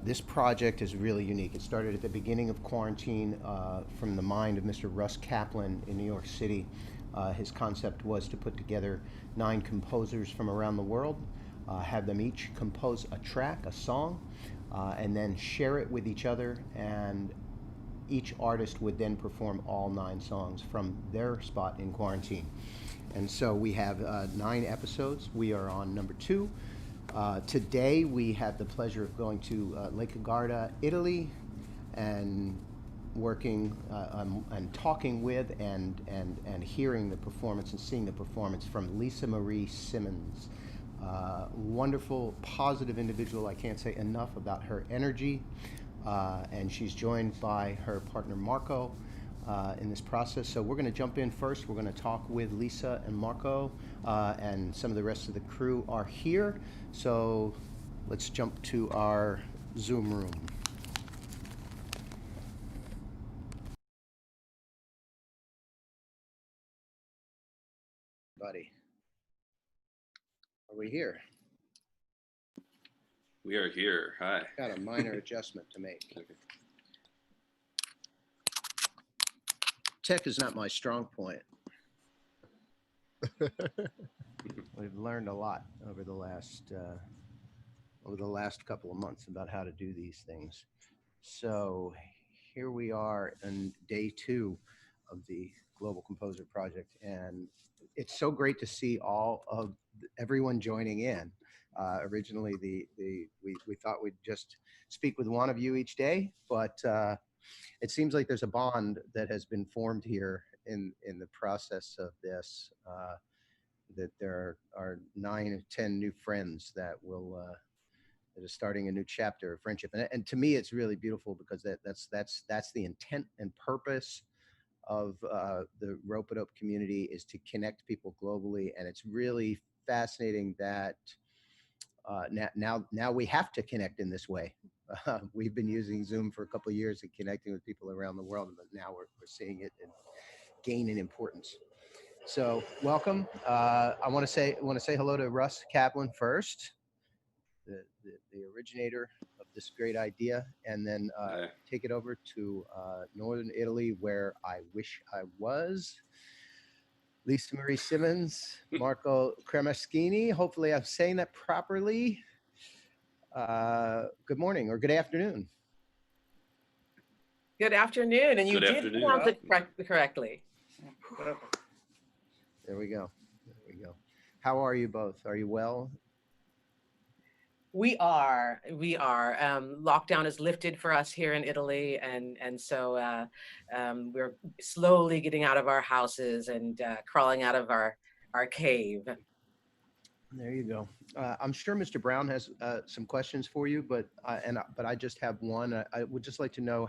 This project is really unique. It started at the beginning of quarantine from the mind of Mr. Russ Kaplan in New York City. His concept was to put together 9 composers from around the world, have them each compose a track, a song, and then share it with each other. And each artist would then perform all 9 songs from their spot in quarantine. And so we have 9 episodes. We are on number 2. Today we have the pleasure of going to Lake Garda, Italy, and working and talking with and hearing the performance and seeing the performance from Lisa Marie Simmons. Wonderful, positive individual. I can't say enough about her energy. And she's joined by her partner Marco in this process. So we're going to jump in first. We're going to talk with Lisa and Marco, and some of the rest of the crew are here. So let's jump to our Zoom room. Buddy, are we here? We are here. Hi. Got a minor adjustment to make. Okay. Tech is not my strong point. We've learned a lot over the last couple of months about how to do these things. So here we are on day 2 of the Global Composer Project, and it's so great to see everyone joining in. Originally, we thought we'd just speak with one of you each day, but it seems like there's a bond that has been formed here in the process of this. That there are 9 or 10 new friends that is starting a new chapter of friendship, and to me, it's really beautiful because that's the intent and purpose of the Rope It Up community, is to connect people globally, and it's really fascinating that now we have to connect in this way. We've been using Zoom for a couple of years and connecting with people around the world, but now we're seeing it gain in importance. So welcome. I want to say hello to Russ Kaplan first, the originator of this great idea, and then take it over to northern Italy, where I wish I was. Lisa Marie Simmons, Marco Cremeschini. Hopefully I'm saying that properly. Good morning or good afternoon. Good afternoon, and you did pronounce it correctly. There we go. How are you both? Are you well? We are. Lockdown is lifted for us here in Italy, and so we're slowly getting out of our houses and crawling out of our cave. There you go. I'm sure Mr. Brown has some questions for you, but I just have one. I would just like to know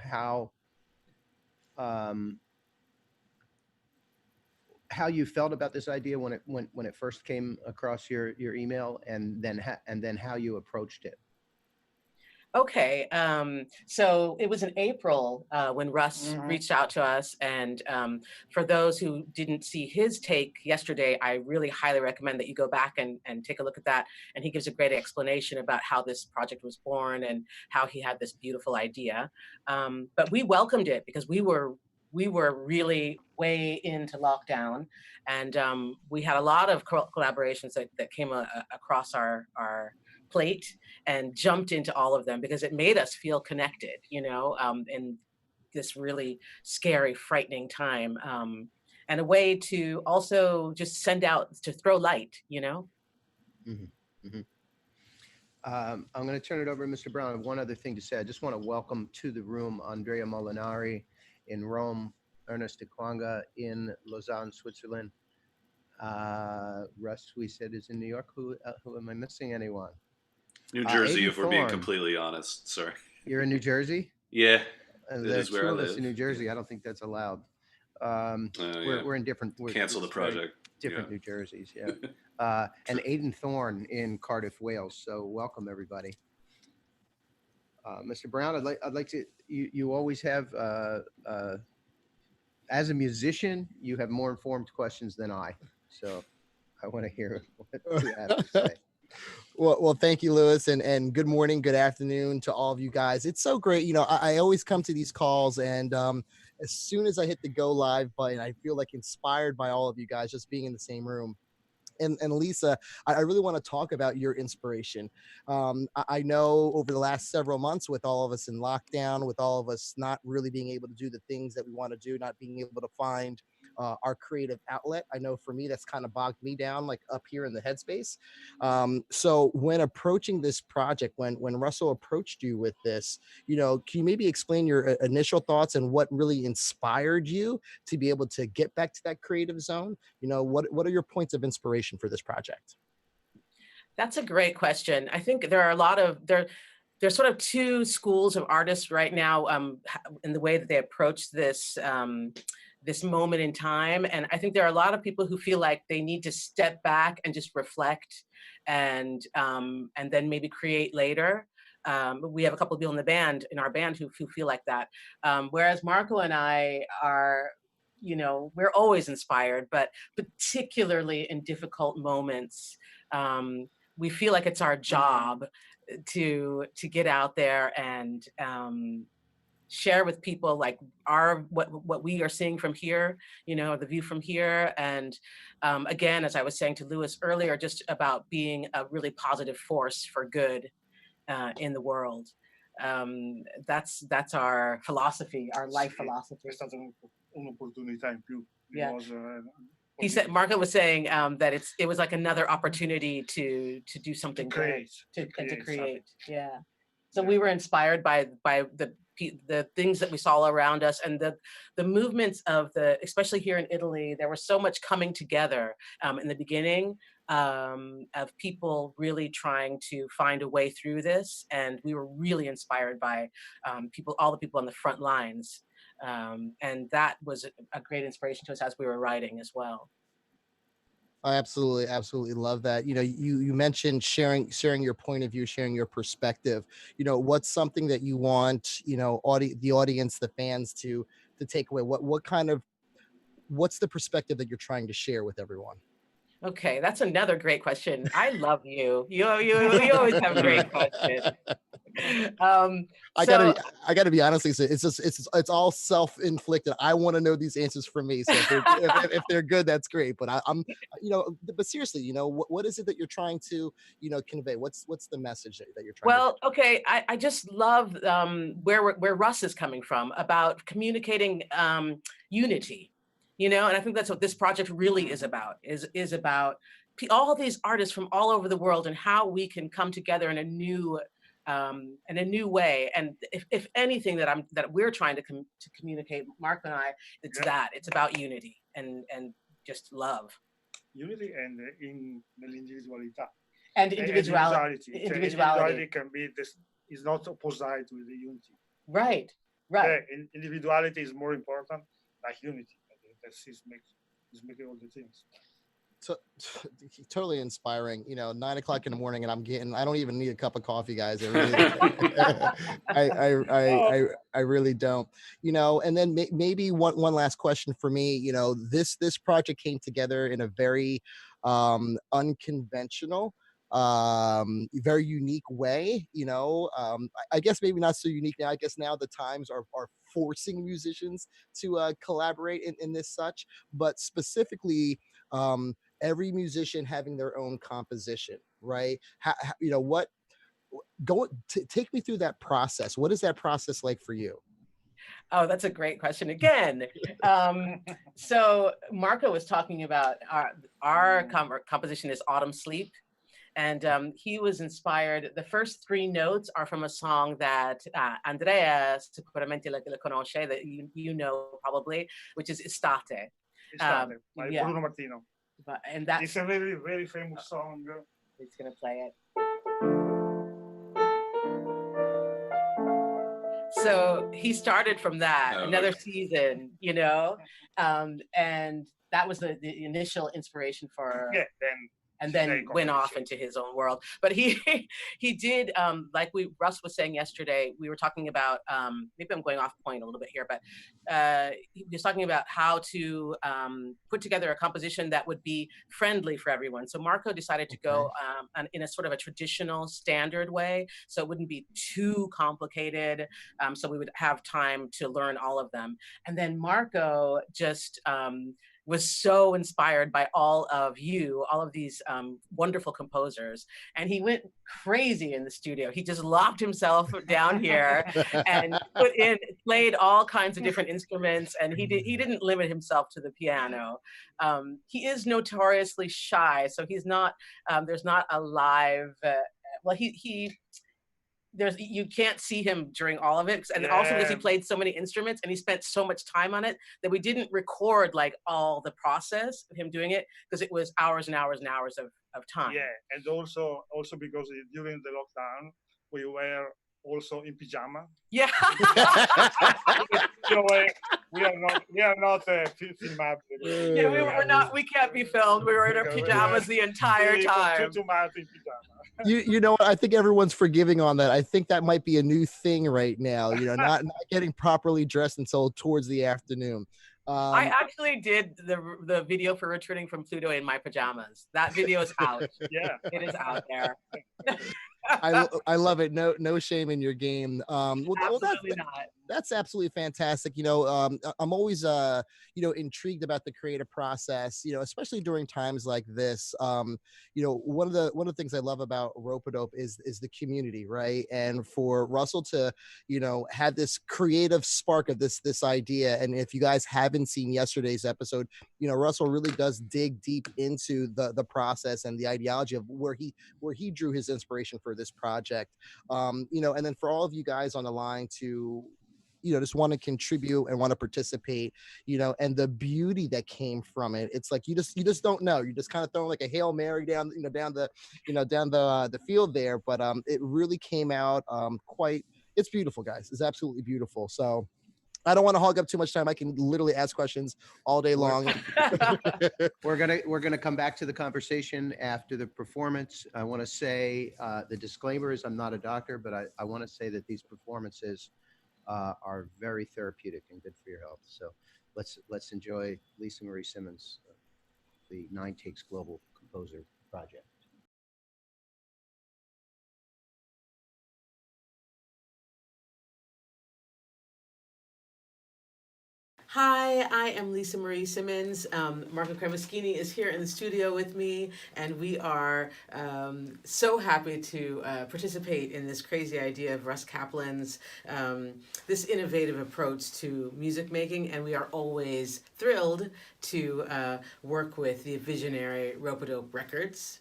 how you felt about this idea when it first came across your email, and then how you approached it. Okay, so it was in April when Russ reached out to us, and for those who didn't see his take yesterday, I really highly recommend that you go back and take a look at that, and he gives a great explanation about how this project was born and how he had this beautiful idea. But we welcomed it because we were really way into lockdown, and we had a lot of collaborations that came across our plate, and jumped into all of them because it made us feel connected, in this really scary, frightening time, and a way to also just send out, to throw light, Mm-hmm. Mm-hmm. I'm going to turn it over to Mr. Brown. I have one other thing to say. I just want to welcome to the room Andrea Molinari in Rome, Ernest Ikwanga in Lausanne, Switzerland. Russ, we said, is in New York. Who am I missing? Anyone? New Jersey, if we're being completely honest. Sorry. You're in New Jersey? Yeah, that is where I live. In New Jersey. I don't think that's allowed. We're in different. Cancel the project. Different New Jerseys, yeah. And Aidan Thorne in Cardiff, Wales. So welcome, everybody. Mr. Brown, I'd like to. You always have, as a musician, you have more informed questions than I. So I want to hear what you have to say. Well, thank you, Louis, and good morning, good afternoon to all of you guys. It's so great. I always come to these calls, and as soon as I hit the go live button, I feel like inspired by all of you guys just being in the same room. And Lisa, I really want to talk about your inspiration. I know over the last several months, with all of us in lockdown, with all of us not really being able to do the things that we want to do, not being able to find our creative outlet. I know for me, that's kind of bogged me down, like up here in the headspace. So when approaching this project, when Russell approached you with this, can you maybe explain your initial thoughts and what really inspired you to be able to get back to that creative zone? What are your points of inspiration for this project? That's a great question. I think there are a lot of there's sort of two schools of artists right now in the way that they approach this this moment in time. And I think there are a lot of people who feel like they need to step back and just reflect and then maybe create later. We have a couple of people in our band who feel like that. Whereas Marco and I are, we're always inspired, but particularly in difficult moments, we feel like it's our job to get out there and share with people like what we are seeing from here, the view from here. And again, as I was saying to Louis earlier, just about being a really positive force for good in the world. That's our philosophy, our life philosophy. È stata un'opportunità in più. Yeah. He said, Marco was saying that it was like another opportunity to do something great, to create. Yeah. So we were inspired by the things that we saw around us, and the movements especially here in Italy. There was so much coming together in the beginning of people really trying to find a way through this, and we were really inspired by all the people on the front lines. And that was a great inspiration to us as we were writing as well. I absolutely love that. You mentioned sharing your point of view, sharing your perspective. What's something that you want, the audience, the fans to take away? What's the perspective that you're trying to share with everyone? Okay, that's another great question. I love you. You always have great questions. I gotta be honest, Lisa. It's all self-inflicted. I want to know these answers from me. So if they're good, that's great. But but seriously, what is it that you're trying to, convey? What's the message that you're trying? Well, okay, I just love where Russ is coming from about communicating unity. And I think that's what this project really is about. Is about all these artists from all over the world and how we can come together in a new way. And if anything that we're trying to communicate, Mark and I, it's about unity and just love. Unity and nell'individualità. And individuality. Individuality can be is not opposite with the unity. Right. Individuality is more important than unity. Is making all the things. So, totally inspiring. 9 o'clock in the morning, and I don't even need a cup of coffee, guys. I really don't. And then maybe one last question for me. This project came together in a very unconventional, very unique way. I guess maybe not so unique now. I guess now the times are forcing musicians to collaborate in this such, but specifically every musician having their own composition, right? Take me through that process. What is that process like for you? Oh, that's a great question again. So Marco was talking about our composition is Autumn Sleep. And he was inspired. The first 3 notes are from a song that Andrea sicuramente la conosce, that you know probably, which is Estate. By Bruno Martino. And that's it's a very, very famous song. He's gonna play it. So he started from that, another season, and that was the initial inspiration for. Yeah, then and then went off into his own world. But he he did, like Russ was saying yesterday, we were talking about, maybe I'm going off point a little bit here, but he was talking about how to put together a composition that would be friendly for everyone. So Marco decided to go in a sort of a traditional standard way, so it wouldn't be too complicated, so we would have time to learn all of them. And then Marco just was so inspired by all of these wonderful composers. And he went crazy in the studio. He just locked himself down here and played all kinds of different instruments. And he didn't limit himself to the piano. He is notoriously shy, so he's not, there's not a live, you can't see him during all of it, and also because he played so many instruments and he spent so much time on it that we didn't record like all the process of him doing it, because it was hours and hours and hours of time. Yeah, and also because during the lockdown we were also in pajama. Yeah. we are not filmed. Yeah, we can't be filmed. We were in our pajamas the entire time. You know, I think everyone's forgiving on that. I think that might be a new thing right now, you know, not getting properly dressed until towards the afternoon. I actually did the video for Returning from Pluto in my pajamas. That video is out. Yeah, it is out there. I love it. No shame in your game. Absolutely not. That's absolutely fantastic. You know, I'm always intrigued about the creative process, you know, especially during times like this. You know, one of the things I love about Rope-A-Dope is the community, right? And for Russell to, you know, have this creative spark of this idea. And if you guys haven't seen yesterday's episode, you know, Russell really does dig deep into the process and the ideology of where he drew his inspiration for this project. You know, and then for all of you guys on the line to, you know, just want to contribute and want to participate, you know, and the beauty that came from it. It's like you just don't know. You just kind of throwing like a Hail Mary down the field there. But it really came out it's beautiful, guys. It's absolutely beautiful. So I don't want to hog up too much time. I can literally ask questions all day long. We're gonna come back to the conversation after the performance. I want to say the disclaimer is I'm not a doctor, but I want to say that these performances are very therapeutic and good for your health. So let's enjoy Lisa Marie Simmons, the 9 Takes Global Composer Project. Hi, I am Lisa Marie Simmons. Marco Kremaschini is here in the studio with me, and we are so happy to participate in this crazy idea of Russ Kaplan's, this innovative approach to music making, and we are always thrilled to work with the visionary Rope-A-Dope Records.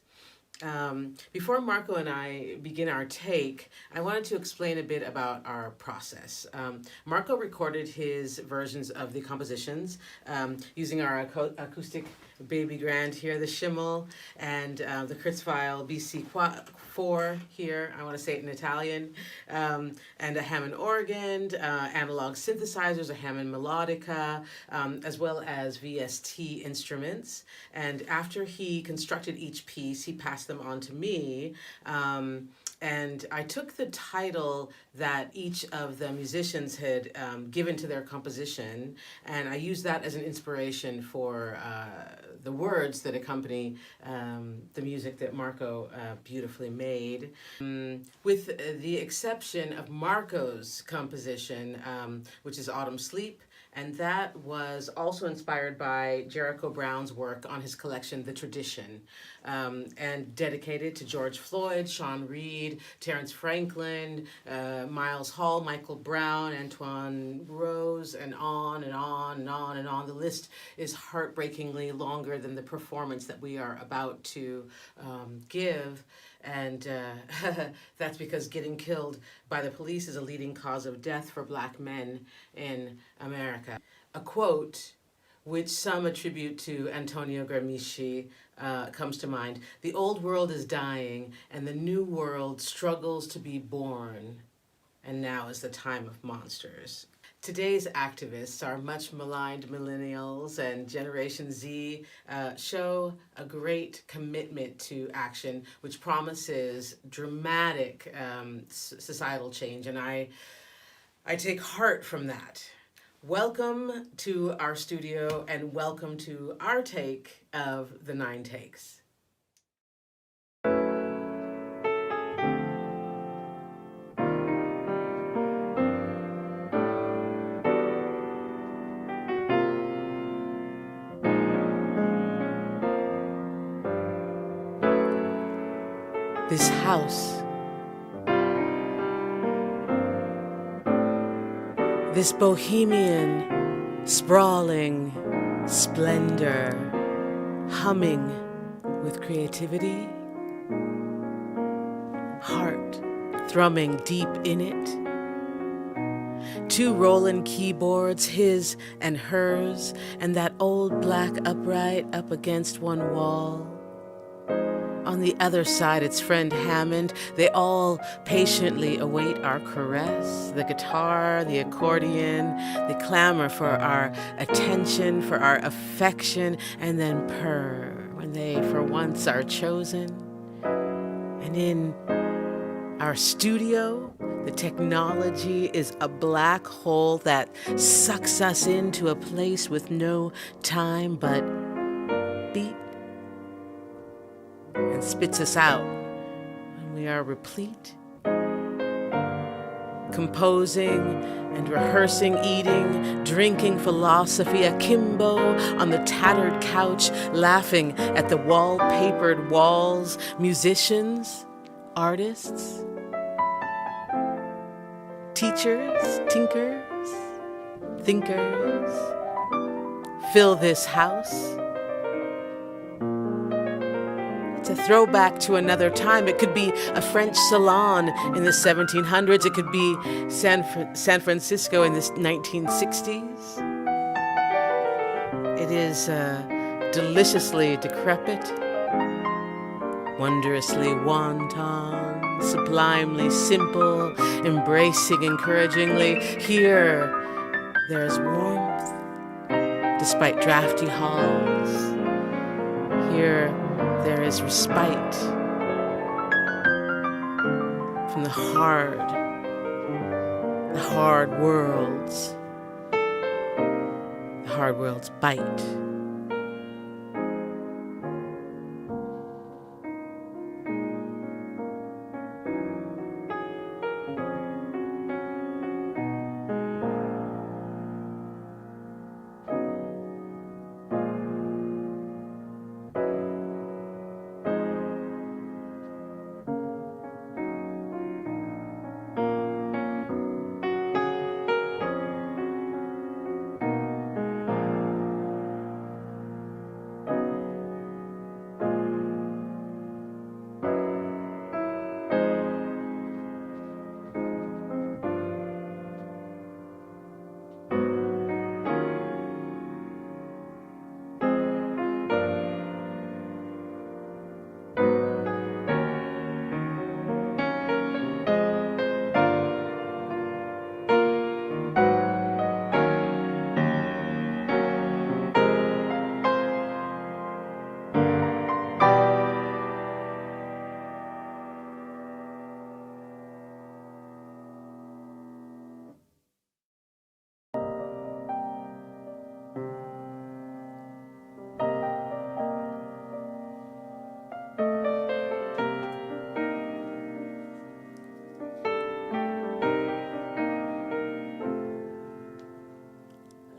Before Marco and I begin our take, I wanted to explain a bit about our process. Marco recorded his versions of the compositions using our acoustic baby grand here, the Schimmel, and the Kurzweil BC4 here, I want to say it in Italian, and a Hammond organ, analog synthesizers, a Hammond melodica, as well as VST instruments. And after he constructed each piece, he passed them on to me. And I took the title that each of the musicians had given to their composition, and I used that as an inspiration for the words that accompany the music that Marco beautifully made. With the exception of Marco's composition, which is Autumn Sleep, and that was also inspired by Jericho Brown's work on his collection, The Tradition, and dedicated to George Floyd, Sean Reed, Terrence Franklin, Miles Hall, Michael Brown, Antoine Rose, and on and on and on and on. The list is heartbreakingly longer than the performance that we are about to give. And that's because getting killed by the police is a leading cause of death for Black men in America. A quote which some attribute to Antonio Gramsci comes to mind. "The old world is dying and the new world struggles to be born. And now is the time of monsters." Today's activists, our much maligned millennials and Generation Z, show a great commitment to action, which promises dramatic societal change. And I take heart from that. Welcome to our studio and welcome to our take of the 9 takes. This house, this bohemian, sprawling splendor, humming with creativity, heart thrumming deep in it. 2 Roland keyboards, his and hers, and that old black upright up against one wall. On the other side, its friend Hammond. They all patiently await our caress. The guitar, the accordion, they clamor for our attention, for our affection, and then purr when they, for once, are chosen. And in our studio, the technology is a black hole that sucks us into a place with no time but beat and spits us out when we are replete. Composing and rehearsing, eating, drinking philosophy akimbo on the tattered couch, laughing at the wall-papered walls, musicians, artists, teachers, tinkers, thinkers, fill this house. It's a throwback to another time. It could be a French salon in the 1700s. It could be San Francisco in the 1960s. It is deliciously decrepit, wondrously wanton, sublimely simple, embracing encouragingly. Here, there's warmth, despite drafty halls. Here, there is respite from the hard world's bite.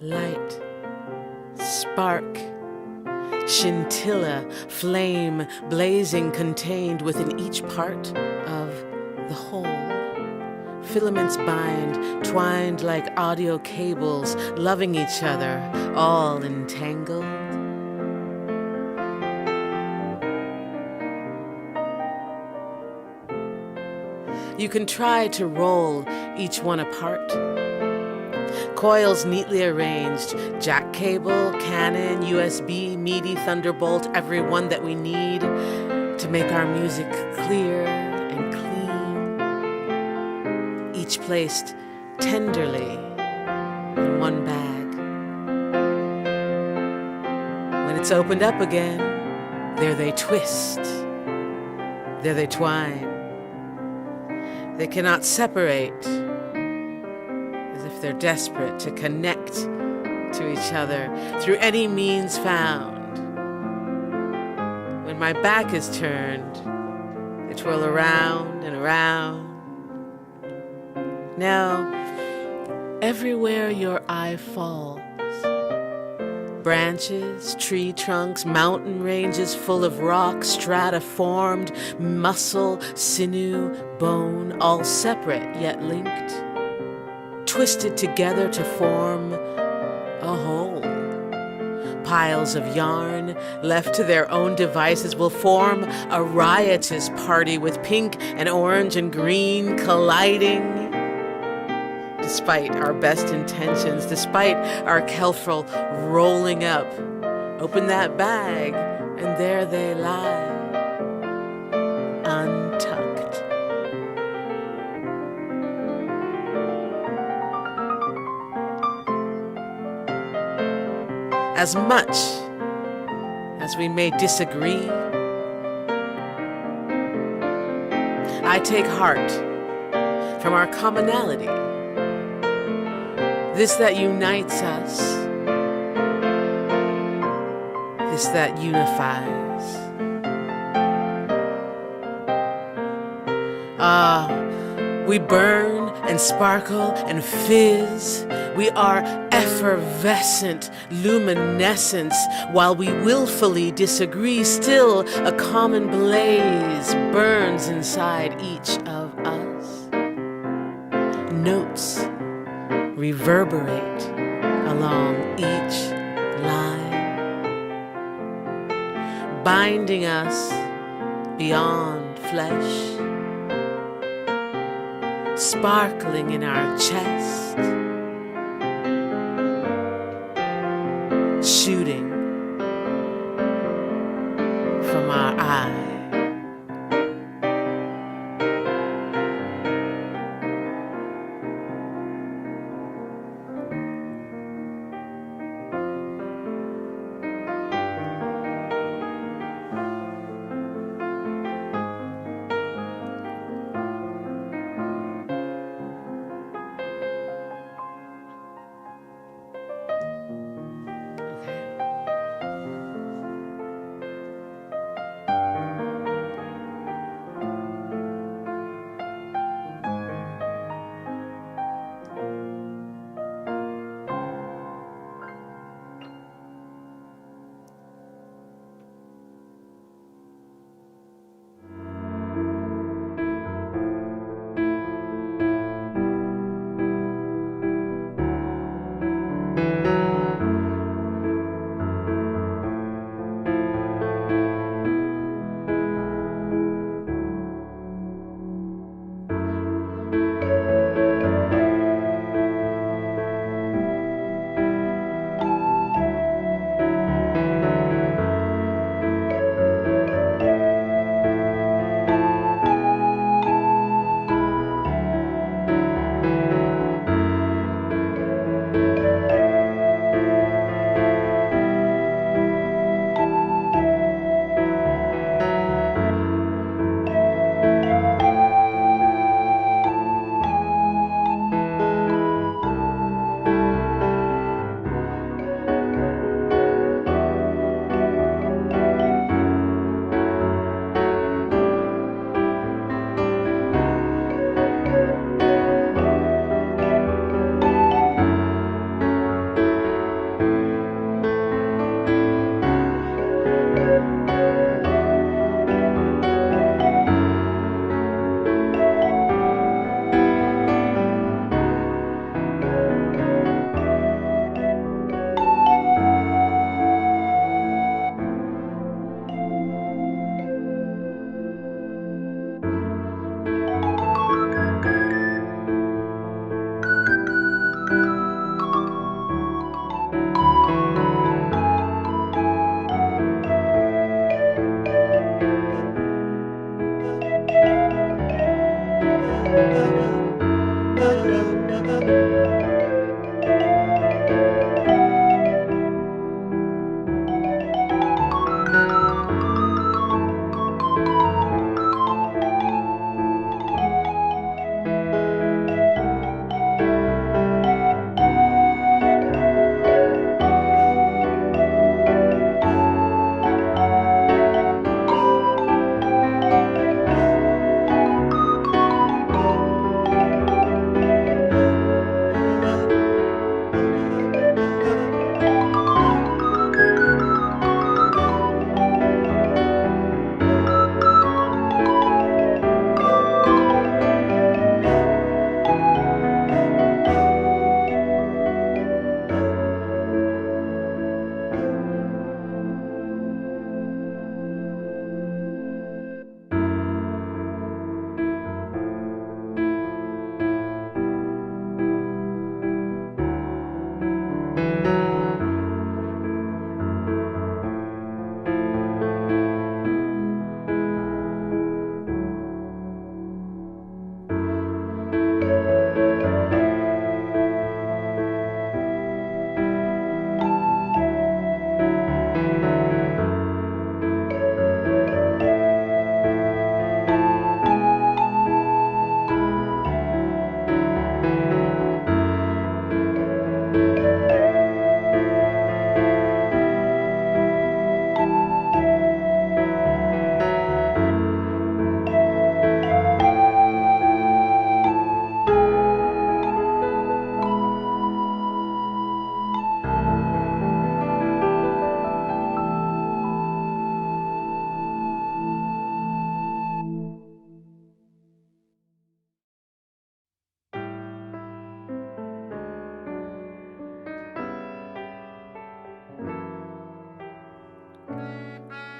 Light, spark, scintilla, flame, blazing contained within each part of the whole. Filaments bind, twined like audio cables, loving each other, all entangled. You can try to roll each one apart. Coils neatly arranged, jack cable, Canon, USB, MIDI, Thunderbolt, every one that we need to make our music clear and clean. Each placed tenderly in one bag. When it's opened up again, there they twist, there they twine. They cannot separate, as if they're desperate to connect to each other through any means found. When my back is turned, they twirl around and around. Now, everywhere your eye falls, branches, tree trunks, mountain ranges full of rock, strata formed, muscle, sinew, bone, all separate yet linked, twisted together to form a whole. Piles of yarn, left to their own devices, will form a riotous party with pink and orange and green colliding. Despite our best intentions, despite our Kelfrel rolling up, open that bag, and there they lie, untucked. As much as we may disagree, I take heart from our commonality. This that unites us, this that unifies. We burn and sparkle and fizz. We are effervescent luminescence. While we willfully disagree, still a common blaze burns inside each of us. Notes reverberate along each line, binding us beyond flesh, sparkling in our chest, shooting from our eye.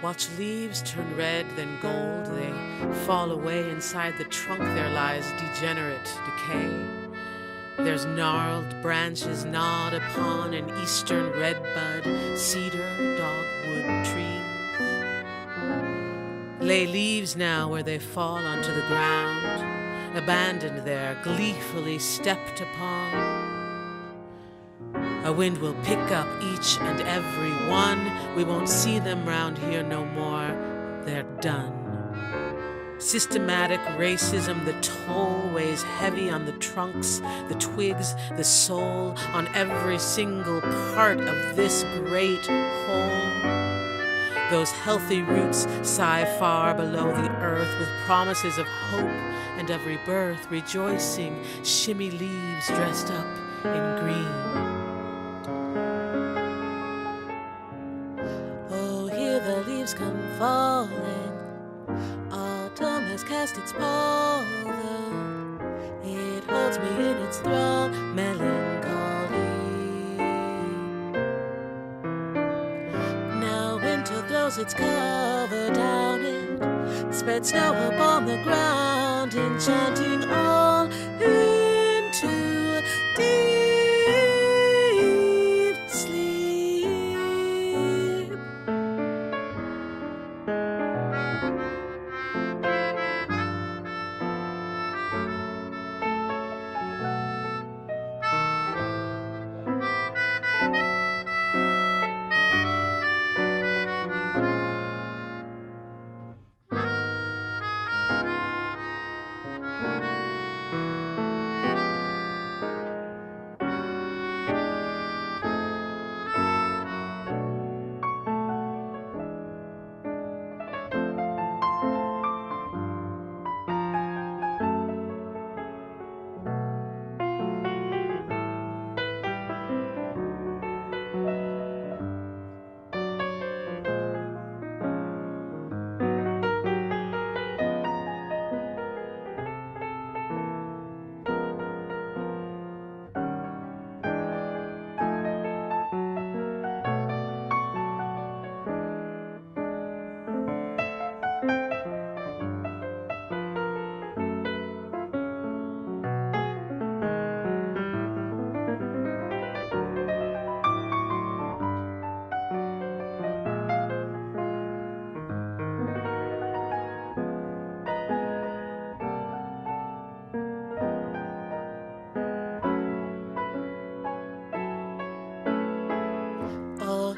Watch leaves turn red, then gold. They fall away. Inside the trunk there lies degenerate decay. There's gnarled branches gnawed upon an eastern redbud, cedar, dogwood trees. Lay leaves now where they fall onto the ground, abandoned there, gleefully stepped upon. A wind will pick up each and every one. We won't see them round here no more. They're done. Systematic racism, the toll weighs heavy on the trunks, the twigs, the soul, on every single part of this great whole. Those healthy roots sigh far below the earth with promises of hope and of rebirth, rejoicing, shimmy leaves dressed up in green. Oh, here the leaves come falling. Autumn has cast its pall, though it holds me in its thrall, melancholy. Now winter throws its cover down it, spread snow upon the ground, enchanting all into deep sleep.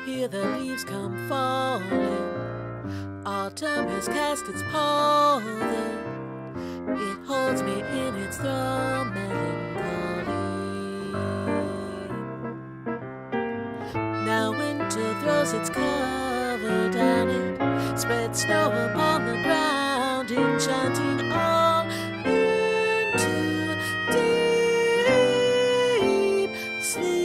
Here the leaves come falling. Autumn has cast its pall. It holds me in its thrall, melancholy. Now winter throws its cover down it, spreads snow upon the ground, enchanting all into deep sleep.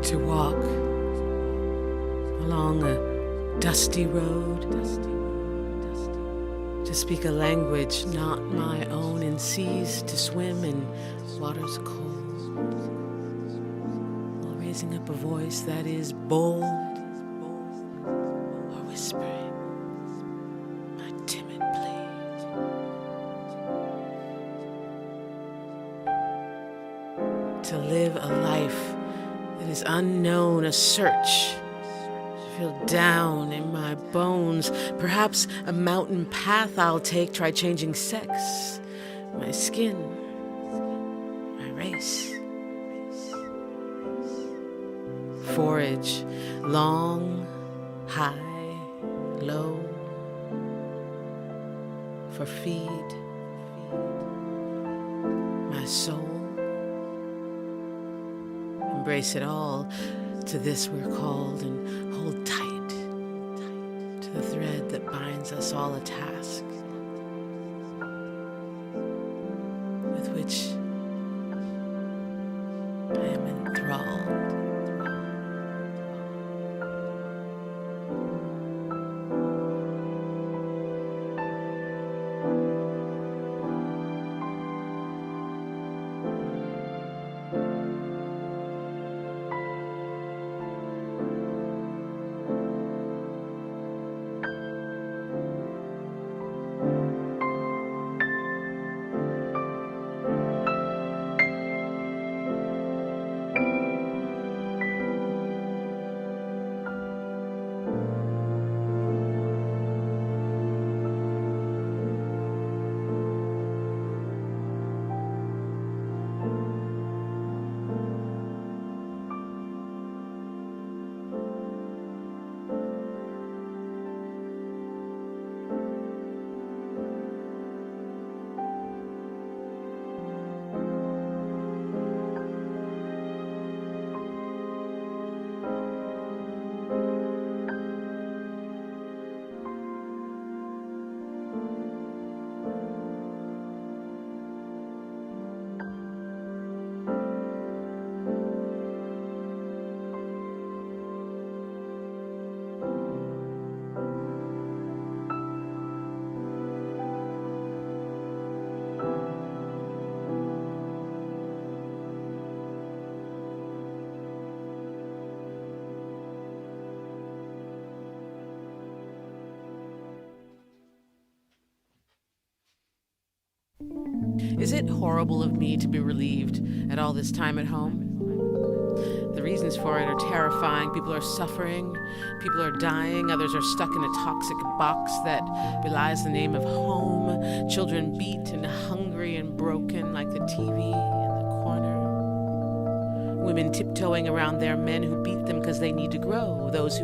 to walk along a dusty road, to speak a language not my own, in seas to swim in waters cold, while raising up a voice that is bold, or whispering my timid plea. To live a life that is unknown, a search to feel down in my bones. Perhaps a mountain path I'll take, try changing sex, my skin, my race. Forage, long, high, low, for feed, my soul. Embrace it all, to this we're called, and hold tight to the thread that binds us all, a task with which I am enthralled. Is it horrible of me to be relieved at all this time at home? The reasons for it are terrifying. People are suffering, people are dying, others are stuck in a toxic box that belies the name of home. Children beat and hungry and broken like the TV in the corner. Women tiptoeing around their men who beat them because they need to grow. Those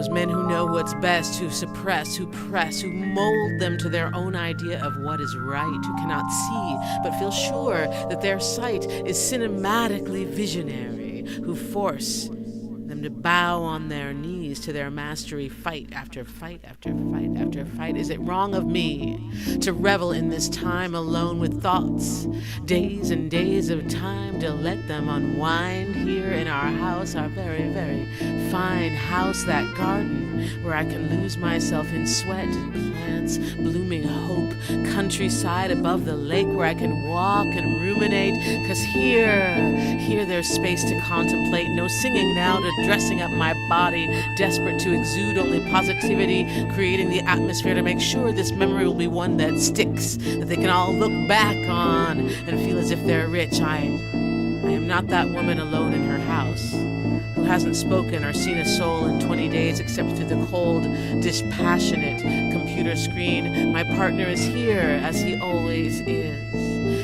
men who know what's best, who suppress, who press, who mold them to their own idea of what is right, who cannot see but feel sure that their sight is cinematically visionary, who force them to bow on their knees to their mastery, fight after fight after fight after fight. Is it wrong of me to revel in this time alone with thoughts, days and days of time to let them unwind here in our house, our very, very fine house, that garden where I can lose myself in sweat and plants, blooming hope, countryside above the lake where I can walk and ruminate, because here there's space to contemplate, no singing now to dressing up my body, desperate to exude only positivity, creating the atmosphere to make sure this memory will be one that sticks, that they can all look back on and feel as if they're rich. I am not that woman alone in her house who hasn't spoken or seen a soul in 20 days except through the cold, dispassionate computer screen. My partner is here as he always is.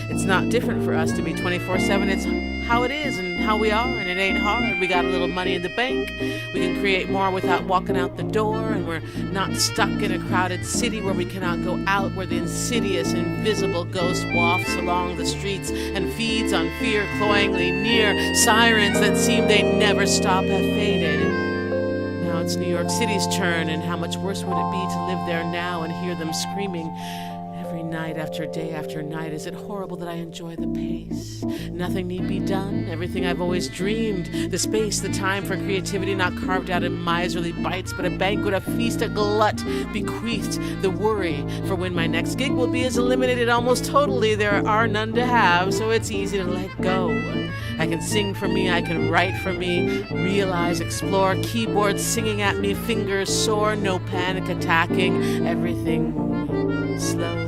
It's not different for us to be 24/7. It's how it is and how we are, and it ain't hard. We got a little money in the bank. We can create more without walking out the door, and we're not stuck in a crowded city where we cannot go out, where the insidious, invisible ghost wafts along the streets and feeds on fear cloyingly near. Sirens that seem they'd never stop have faded. Now it's New York City's turn, and how much worse would it be to live there now and hear them screaming every every night after day after night. Is it horrible that I enjoy the pace? Nothing need be done, everything I've always dreamed. The space, the time for creativity, not carved out in miserly bites, but a banquet, a feast, a glut, bequeathed. The worry for when my next gig will be is eliminated almost totally. There are none to have, so it's easy to let go. I can sing for me, I can write for me, realize, explore, keyboard singing at me, fingers sore, no panic attacking, everything slow.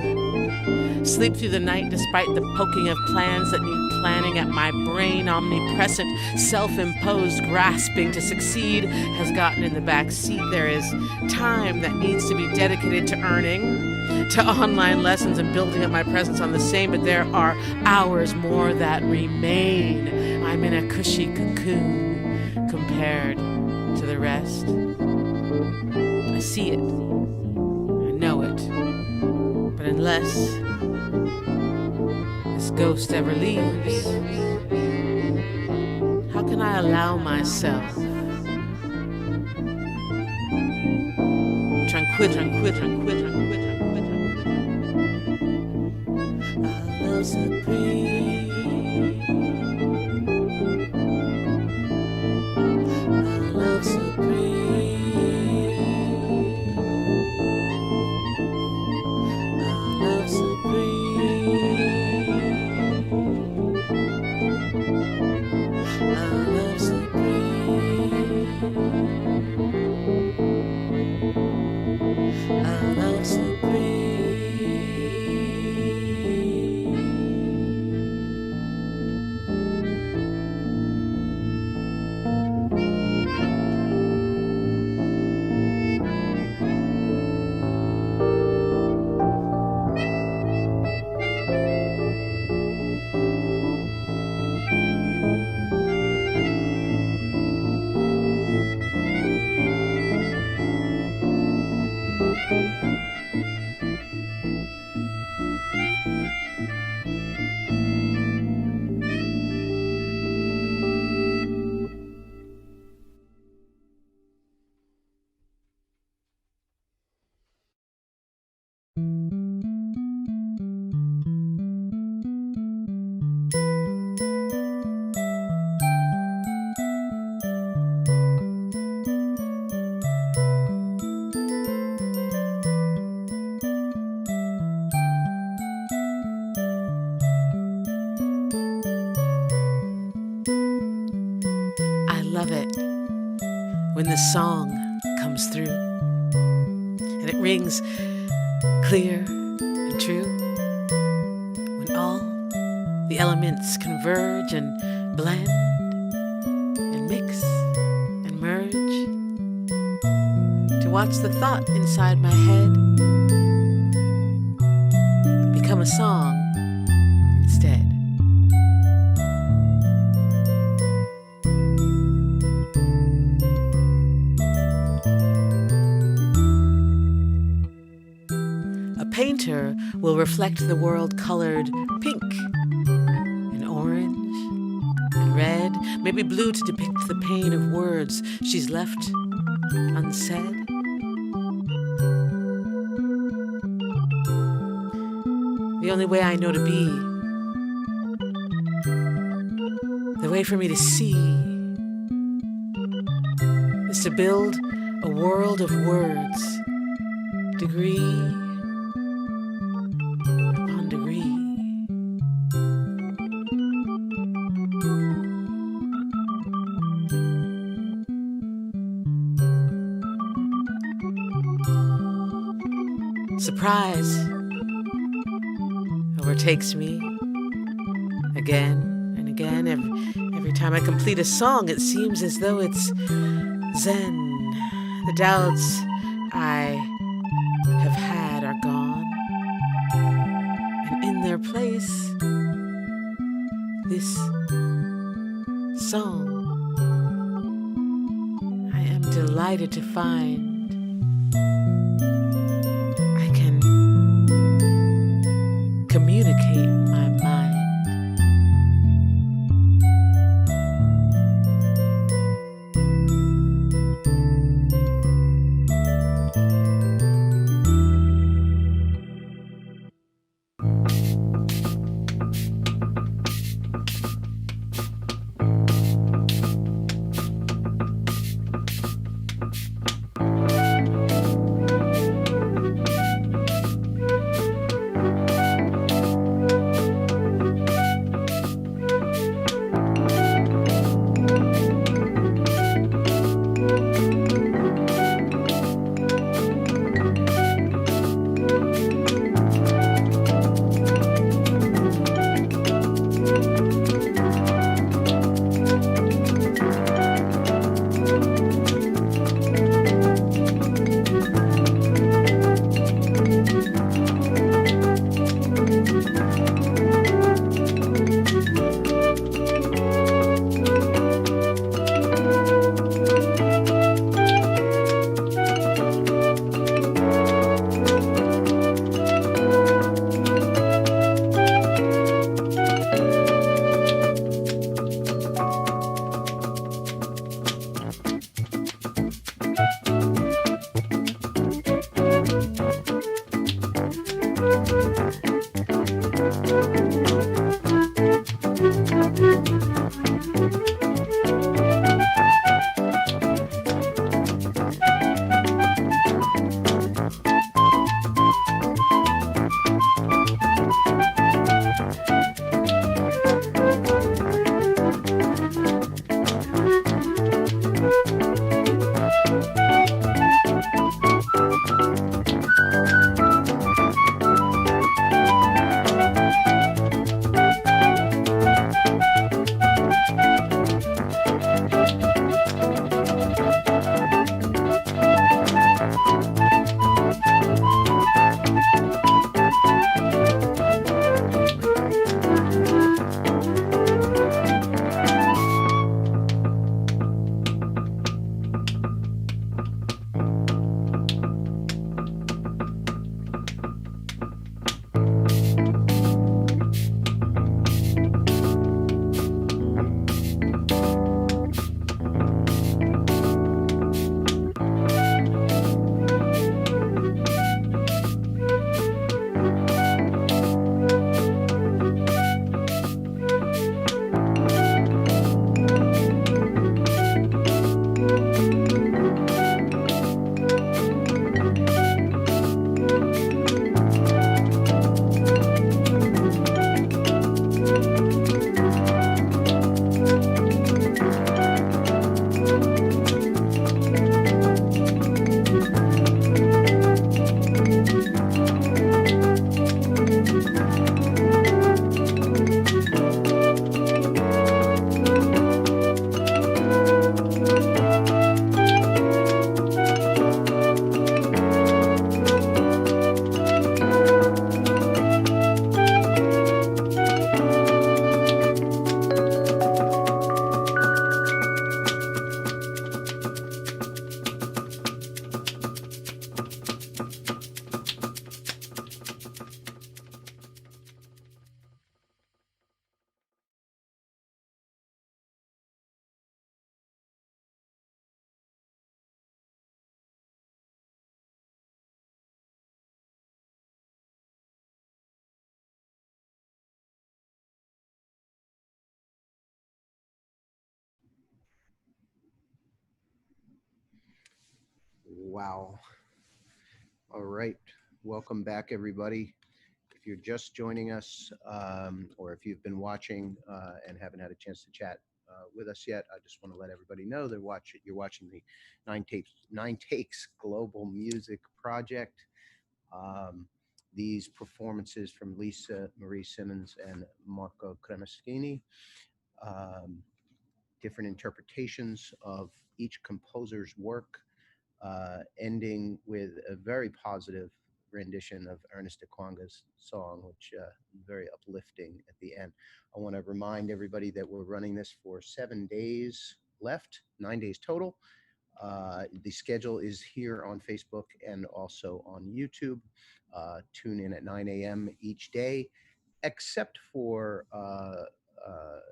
Sleep through the night despite the poking of plans that need planning at my brain. Omnipresent, self-imposed, grasping to succeed has gotten in the back seat. There is time that needs to be dedicated to earning, to online lessons and building up my presence on the same, but there are hours more that remain. I'm in a cushy cocoon compared to the rest. I see it. I know it. But unless this ghost ever leaves, how can I allow myself tranquility? I love supreme. I love supreme. I love supreme. I love supreme. I love supreme. Love it when the song comes through and it rings clear and true, when all the elements converge and blend and mix and merge, to watch the thought inside my head become a song instead. Painter will reflect the world colored pink and orange and red, maybe blue, to depict the pain of words she's left unsaid. The only way I know to be, the way for me to see, is to build a world of words, degree surprise overtakes me again and again. Every time I complete a song, it seems as though it's zen. The doubts I have had are gone, and in their place, this song I am delighted to find communicate my mind. Wow. All right. Welcome back, everybody. If you're just joining us, or if you've been watching and haven't had a chance to chat with us yet, I just want to let everybody know that you're watching the Nine Takes Global Music Project. These performances from Lisa Marie Simmons and Marco Cremeschini, different interpretations of each composer's work, ending with a very positive rendition of Ernest Ikwanga's song, which very uplifting at the end. I want to remind everybody that we're running this for 7 days left, 9 days total. The schedule is here on Facebook and also on YouTube. Tune in at 9 a.m. each day, except for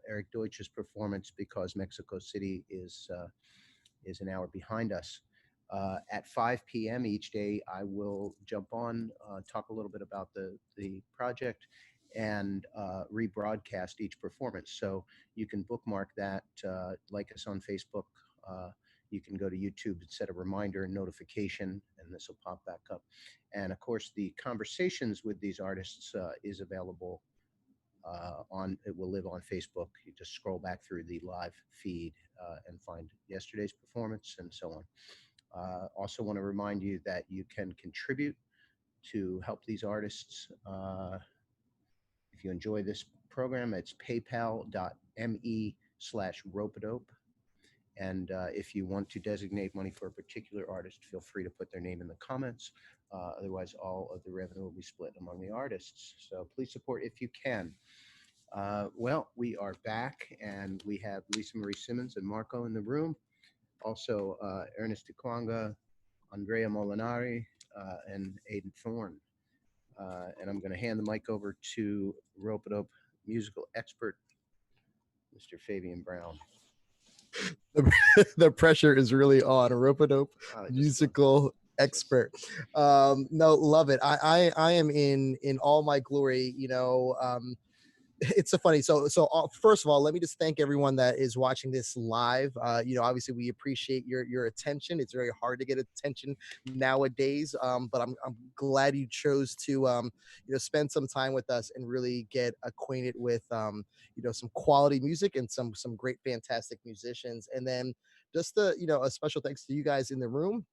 Eric Deutsch's performance, because Mexico City is an hour behind us. At 5 p.m. each day, I will jump on, talk a little bit about the project, and rebroadcast each performance. So you can bookmark that, like us on Facebook. You can go to YouTube and set a reminder and notification, and this will pop back up. And of course, the conversations with these artists is available it will live on Facebook. You just scroll back through the live feed and find yesterday's performance and so on. Also want to remind you that you can contribute to help these artists. If you enjoy this program, it's paypal.me/ropeadope. And if you want to designate money for a particular artist, feel free to put their name in the comments. Otherwise, all of the revenue will be split among the artists. So please support if you can. Well, we are back, and we have Lisa Marie Simmons and Marco in the room. Also, Ernest Ikwanga, Andrea Molinari, and Aidan Thorne. And I'm going to hand the mic over to Rope-a-Dope musical expert, Mr. Fabian Brown. The pressure is really on. A Rope-a-Dope musical expert. No, love it. I am in all my glory. It's so funny. So first of all, let me just thank everyone that is watching this live. Obviously we appreciate your attention. It's very hard to get attention nowadays. But I'm glad you chose to, spend some time with us and really get acquainted with, some quality music and some great, fantastic musicians. And then just a special thanks to you guys in the room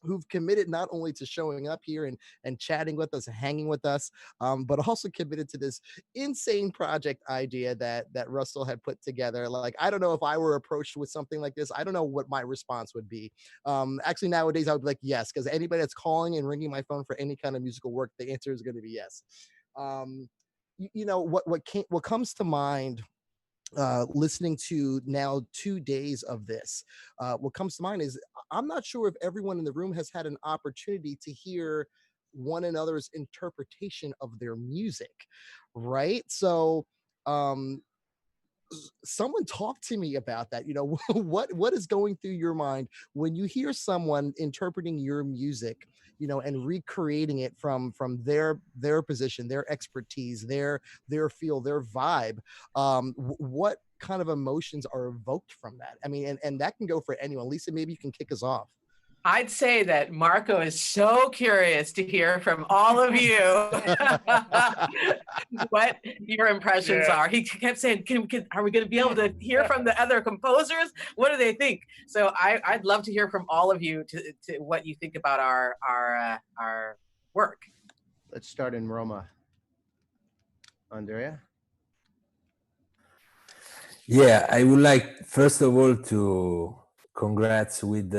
who've committed not only to showing up here and chatting with us and hanging with us, but also committed to this insane project idea that Russell had put together. Like, I don't know if I were approached with something like this, I don't know what my response would be. Actually, nowadays I would be like, yes, because anybody that's calling and ringing my phone for any kind of musical work, the answer is going to be yes. What comes to mind listening to now 2 days of this, what comes to mind is I'm not sure if everyone in the room has had an opportunity to hear one another's interpretation of their music, right? So someone talk to me about that. What is going through your mind when you hear someone interpreting your music, and recreating it from their position, their expertise, their feel, their vibe. What kind of emotions are evoked from that? I mean, and that can go for anyone. Lisa, maybe you can kick us off. I'd say that Marco is so curious to hear from all of you what your impressions are. He kept saying, are we going to be able to hear from the other composers? What do they think? So I'd love to hear from all of you to what you think about our work. Let's start in Roma. Andrea? Yeah, I would like, first of all, to congrats with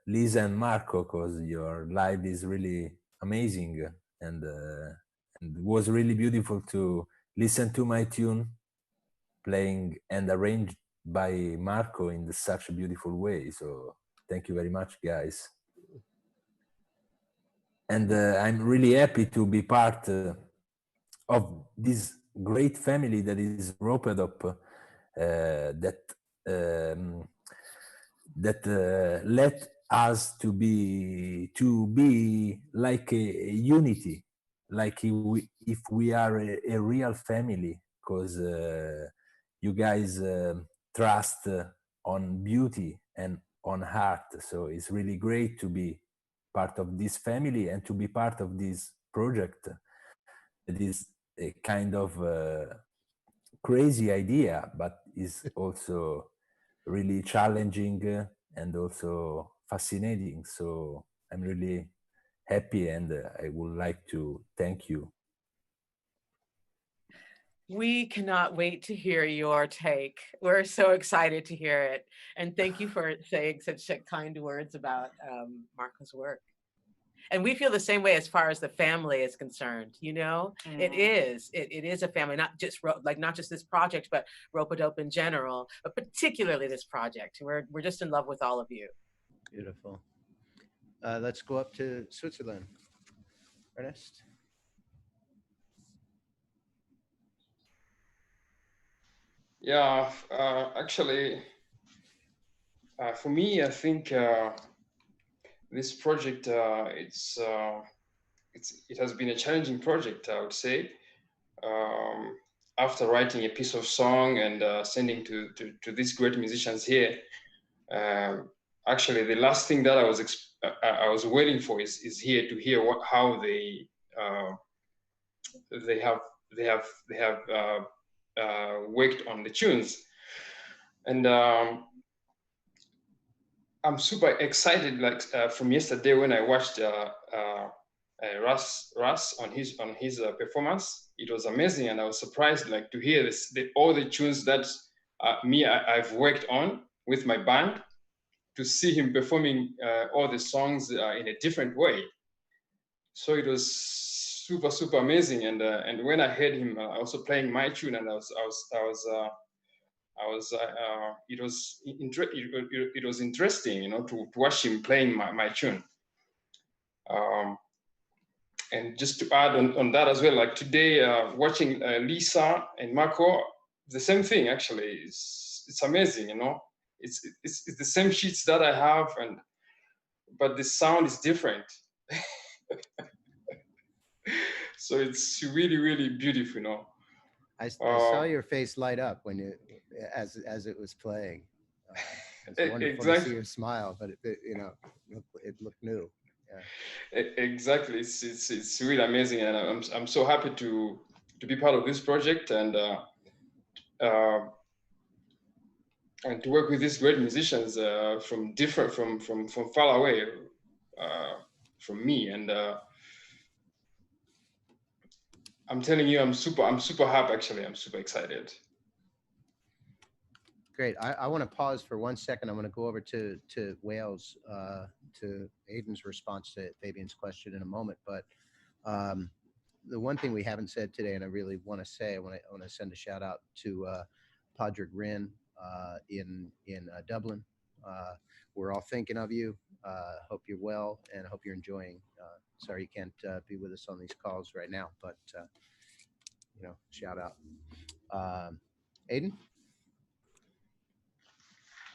Lisa and Marco, because your live is really amazing, and it was really beautiful to listen to my tune playing and arranged by Marco in such a beautiful way. So thank you very much, guys. And I'm really happy to be part of this great family that is Rope-a-Dope, that let us to be like a unity, like if we are a real family, because you guys trust on beauty and on art. So it's really great to be part of this family and to be part of this project. It is a kind of crazy idea, but is also really challenging and also fascinating. So I'm really happy, and I would like to thank you. We cannot wait to hear your take. We're so excited to hear it. And thank you for saying such kind words about Marco's work. And we feel the same way as far as the family is concerned. You know, it is a family, not just not just this project, but Rope-a-Dope in general, but particularly this project. We're just in love with all of you. Beautiful. Let's go up to Switzerland. Ernest? Yeah, actually, for me, I think this project it has been a challenging project, I would say. After writing a piece of song and sending to these great musicians here, actually, the last thing that I was waiting for is here to hear how they have worked on the tunes, and I'm super excited. Like from yesterday when I watched Russ on his performance, it was amazing, and I was surprised like to hear all the tunes that I've worked on with my band, to see him performing all the songs in a different way. So it was super amazing, and when I heard him also playing my tune, and it was interesting, you know, to watch him playing my tune. And just to add on that as well, like today, watching Lisa and Marco, the same thing actually. It's amazing, you know. It's the same sheets that I have, but the sound is different. So it's really beautiful, you know. I saw your face light up when as it was playing. It's wonderful exactly. to see your smile, but it looked new. Yeah. Exactly, it's really amazing, and I'm so happy to be part of this project and to work with these great musicians from far away from me, and I'm telling you, I'm super happy. Actually, I'm super excited. Great. I want to pause for 1 second. I want to go over to Wales, to Aidan's response to Fabian's question in a moment. But the one thing we haven't said today, and I really want to say, I want to send a shout out to Padraig Rinn in Dublin. We're all thinking of you. Hope you're well, and hope you're enjoying. Sorry you can't be with us on these calls right now, but shout out. Aidan?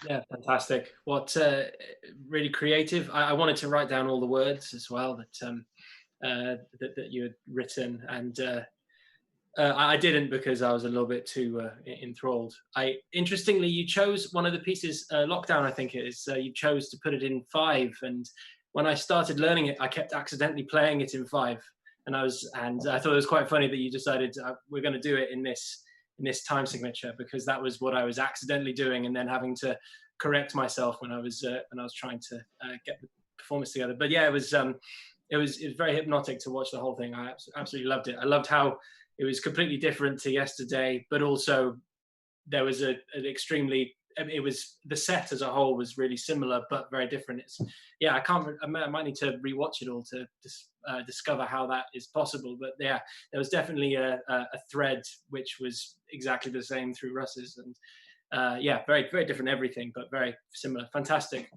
Yeah, fantastic. What really creative. I wanted to write down all the words as well that you had written, and I didn't because I was a little bit too enthralled. Interestingly, you chose one of the pieces, Lockdown, I think it is. You chose to put it in 5, and when I started learning it, I kept accidentally playing it in 5, and I thought it was quite funny that you decided we're going to do it in this time signature, because that was what I was accidentally doing, and then having to correct myself when I was trying to get the performance together. But yeah, it was very hypnotic to watch the whole thing. I absolutely loved it. I loved how it was completely different to yesterday, but also there was the set as a whole was really similar but very different. I might need to rewatch it all to discover how that is possible. But yeah, there was definitely a thread which was exactly the same through Russ's, and very, very different everything, but very similar. Fantastic.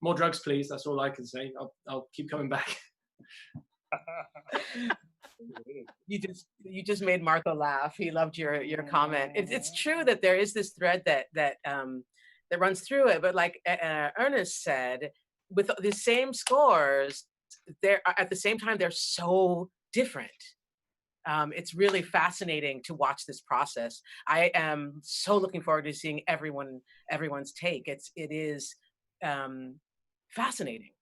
More drugs, please. That's all I can say. I'll keep coming back. You just made Marco laugh. He loved your comment. It's true that there is this thread that runs through it, but like Ernest said, with the same scores, they're at the same time they're so different. It's really fascinating to watch this process. I am so looking forward to seeing everyone's take. It is fascinating.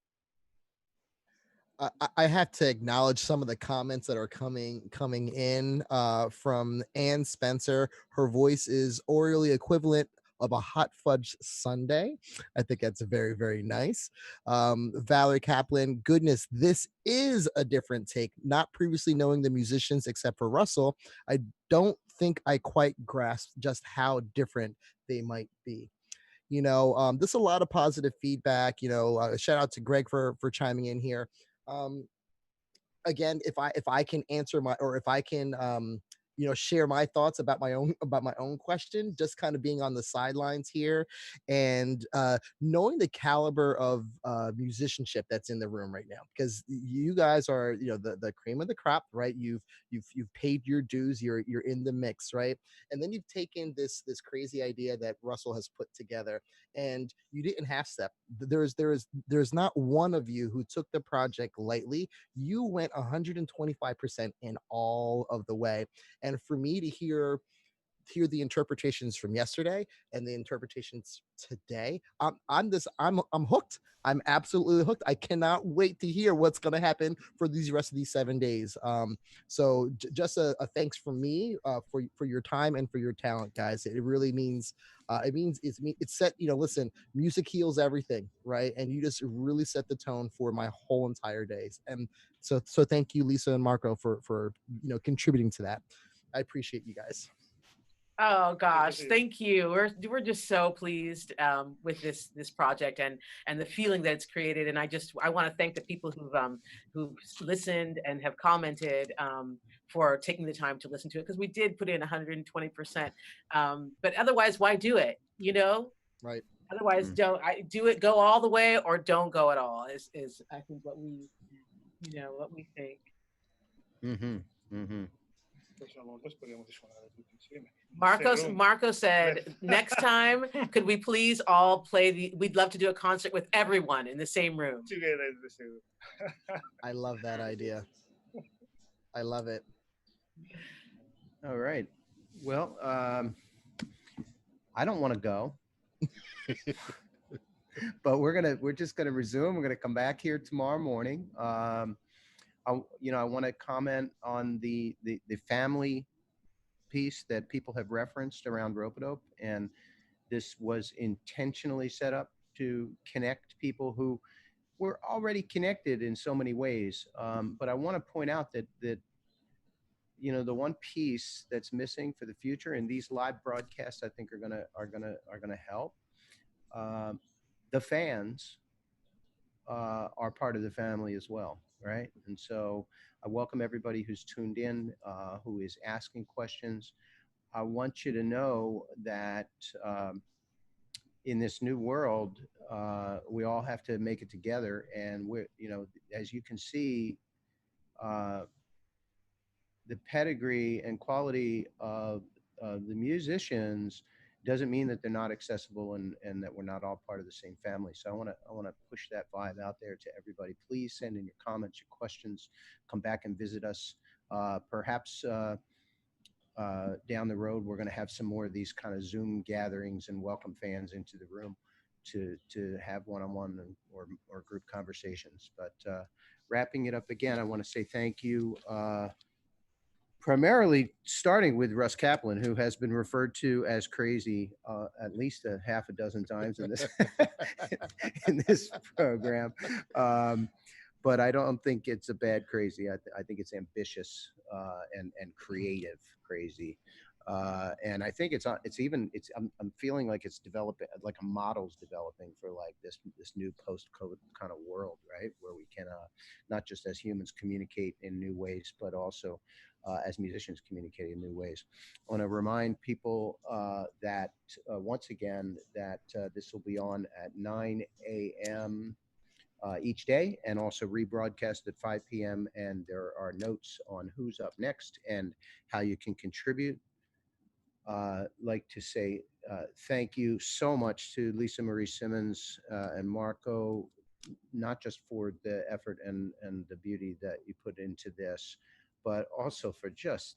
I have to acknowledge some of the comments that are coming in from Ann Spencer. Her voice is orally equivalent of a hot fudge sundae. I think that's very, very nice. Valerie Kaplan, goodness, this is a different take. Not previously knowing the musicians except for Russell, I don't think I quite grasp just how different they might be. There's a lot of positive feedback. Shout out to Greg for chiming in here. um Again, if I can answer my, or if I can share my thoughts about my own question, just kind of being on the sidelines here, and knowing the caliber of musicianship that's in the room right now, because you guys are, the cream of the crop, right? You've paid your dues, you're in the mix, right? And then you've taken this crazy idea that Russell has put together, and you didn't half step. There's not one of you who took the project lightly. You went 125% in all of the way. And for me to hear the interpretations from yesterday and the interpretations today, I'm hooked. I'm absolutely hooked. I cannot wait to hear what's going to happen for these rest of these 7 days. So just a thanks from me for your time and for your talent, guys. It really means it's set. Listen, music heals everything, right? And you just really set the tone for my whole entire days. And so thank you, Lisa and Marco, for contributing to that. I appreciate you guys. Oh gosh, thank you. We're just so pleased with this project and the feeling that it's created. And I want to thank the people who've listened and have commented for taking the time to listen to it, because we did put in 120%. But otherwise, why do it? Right. Otherwise, don't do it. Go all the way or don't go at all. Is I think what we think. Mm-hmm. Mm-hmm. Marco said, next time, could we please all play we'd love to do a concert with everyone in the same room. I love that idea. I love it. All right. Well, I don't want to go, but we're just gonna resume. We're gonna come back here tomorrow morning. I want to comment on the family piece that people have referenced around Rope-a-Dope, and this was intentionally set up to connect people who were already connected in so many ways. But I want to point out that the one piece that's missing for the future, and these live broadcasts I think are gonna help. The fans are part of the family as well, right? And so I welcome everybody who's tuned in, who is asking questions. I want you to know that in this new world, we all have to make it together. And as you can see, the pedigree and quality of the musicians doesn't mean that they're not accessible and that we're not all part of the same family. So I want to push that vibe out there to everybody. Please send in your comments, your questions. Come back and visit us. Perhaps down the road, we're going to have some more of these kind of Zoom gatherings and welcome fans into the room to have one-on-one or group conversations. But wrapping it up again, I want to say thank you. Primarily starting with Russ Kaplan, who has been referred to as crazy at least a half a dozen times in this in this program. But I don't think it's a bad crazy. I think it's ambitious and creative crazy. And I think I'm feeling like it's developing, like a model's developing for like this new post-COVID kind of world, right? Where we can not just as humans communicate in new ways, but also as musicians communicate in new ways. I want to remind people that once again that this will be on at 9 a.m. Each day, and also rebroadcast at 5 p.m. And there are notes on who's up next and how you can contribute. Like to say thank you so much to Lisa Marie Simmons and Marco, not just for the effort and the beauty that you put into this, but also for just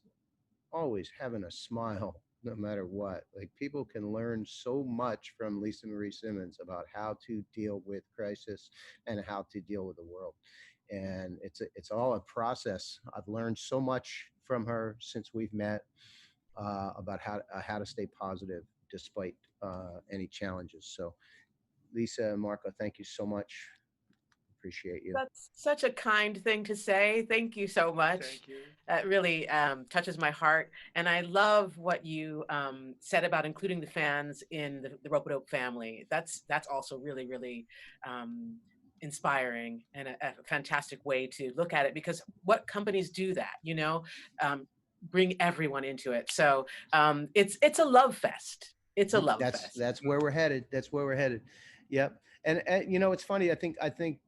always having a smile no matter what. Like, people can learn so much from Lisa Marie Simmons about how to deal with crisis and how to deal with the world. and it's all a process. I've learned so much from her since we've met about how to stay positive despite any challenges. So, Lisa and Marco, thank you so much. Appreciate you. That's such a kind thing to say. Thank you so much. Thank you. It really touches my heart. And I love what you said about including the fans in the Rope-a-Dope family. That's also really, really inspiring and a fantastic way to look at it, because what companies do that, you know, bring everyone into it. So it's a love fest. It's a love fest. That's where we're headed. That's where we're headed. Yep. And you know, it's funny. I think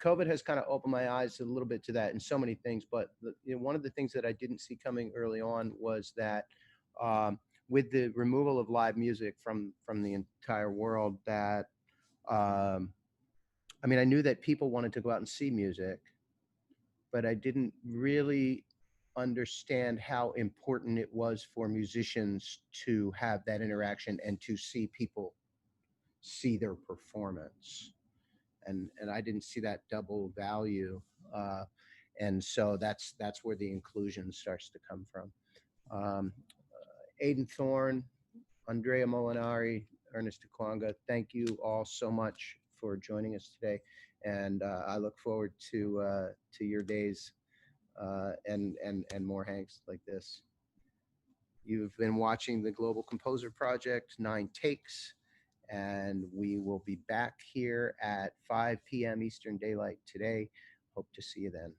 COVID has kind of opened my eyes a little bit to that in so many things. But one of the things that I didn't see coming early on was that with the removal of live music from the entire world, that I mean, I knew that people wanted to go out and see music, but I didn't really understand how important it was for musicians to have that interaction and to see people see their performance. And I didn't see that double value, and so that's where the inclusion starts to come from. Aidan Thorne, Andrea Molinari, Ernest Tukwanga, thank you all so much for joining us today, and I look forward to your days and more hangs like this. You've been watching the Global Composer Project, 9 Takes. And we will be back here at 5 p.m. Eastern Daylight today. Hope to see you then.